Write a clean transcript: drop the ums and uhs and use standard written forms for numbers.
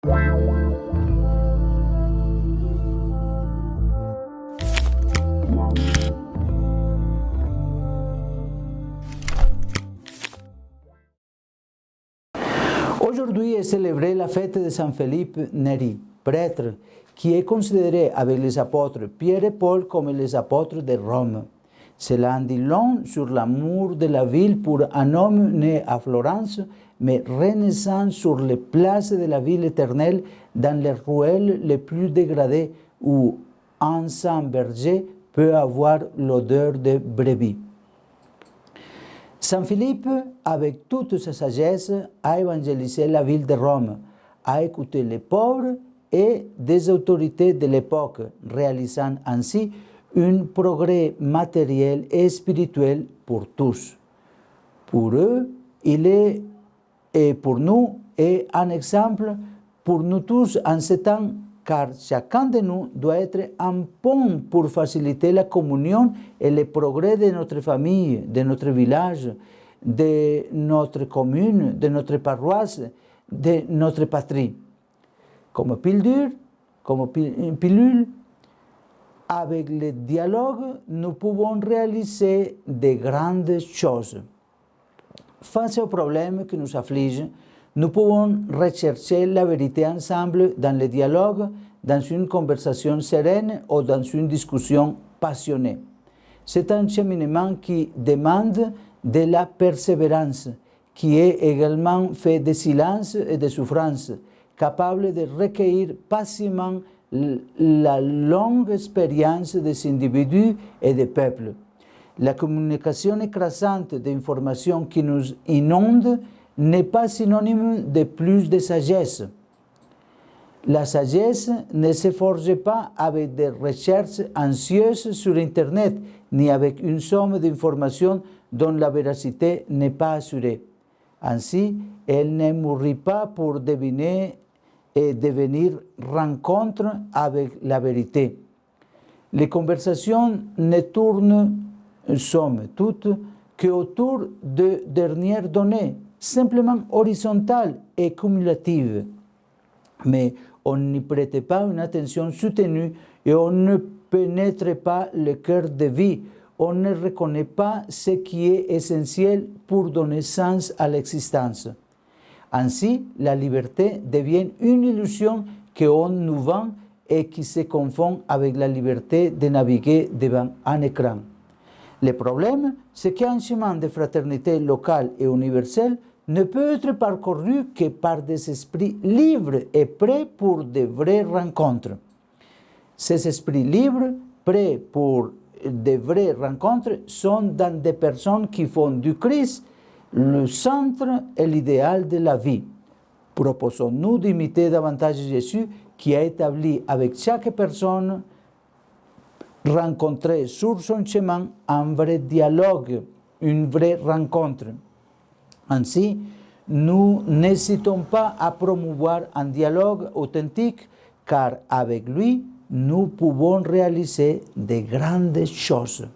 Aujourd'hui est célébrée la fête de Saint Philippe Néri, prêtre, qui est considéré avec les apôtres Pierre et Paul comme les apôtres de Rome. Cela en dit long sur l'amour de la ville pour un homme né à Florence, mais renaissant sur les places de la ville éternelle dans les ruelles les plus dégradées où un saint berger peut avoir l'odeur de brebis. Saint Philippe, avec toute sa sagesse, a évangélisé la ville de Rome, a écouté les pauvres et des autorités de l'époque, réalisant ainsi un progrès matériel et spirituel pour tous. Pour eux, il est, et pour nous, est un exemple pour nous tous en ce temps, car chacun de nous doit être un pont pour faciliter la communion et le progrès de notre famille, de notre village, de notre commune, de notre paroisse, de notre patrie. Comme pilule, avec le dialogue, nous pouvons réaliser de grandes choses. Face aux problèmes qui nous affligent, nous pouvons rechercher la vérité ensemble dans le dialogue, dans une conversation sereine ou dans une discussion passionnée. C'est un cheminement qui demande de la persévérance, qui est également fait de silence et de souffrance, capable de recueillir patiemment la longue expérience des individus et des peuples. La communication écrasante d'informations qui nous inonde n'est pas synonyme de plus de sagesse. La sagesse ne se forge pas avec des recherches anxieuses sur Internet, ni avec une somme d'informations dont la véracité n'est pas assurée. Ainsi, elle ne mûrit pas pour deviner et devenir rencontre avec la vérité. Les conversations ne tournent, somme toute, qu'autour de dernières données, simplement horizontales et cumulatives. Mais on n'y prête pas une attention soutenue et on ne pénètre pas le cœur de vie. On ne reconnaît pas ce qui est essentiel pour donner sens à l'existence. Ainsi, la liberté devient une illusion qu'on nous vend et qui se confond avec la liberté de naviguer devant un écran. Le problème, c'est qu'un chemin de fraternité locale et universelle ne peut être parcouru que par des esprits libres et prêts pour de vraies rencontres. Ces esprits libres, prêts pour de vraies rencontres, sont dans des personnes qui font du Christ le centre et l'idéal de la vie. Proposons-nous d'imiter davantage Jésus qui a établi avec chaque personne rencontrée sur son chemin un vrai dialogue, une vraie rencontre. Ainsi, nous n'hésitons pas à promouvoir un dialogue authentique, car avec lui, nous pouvons réaliser de grandes choses.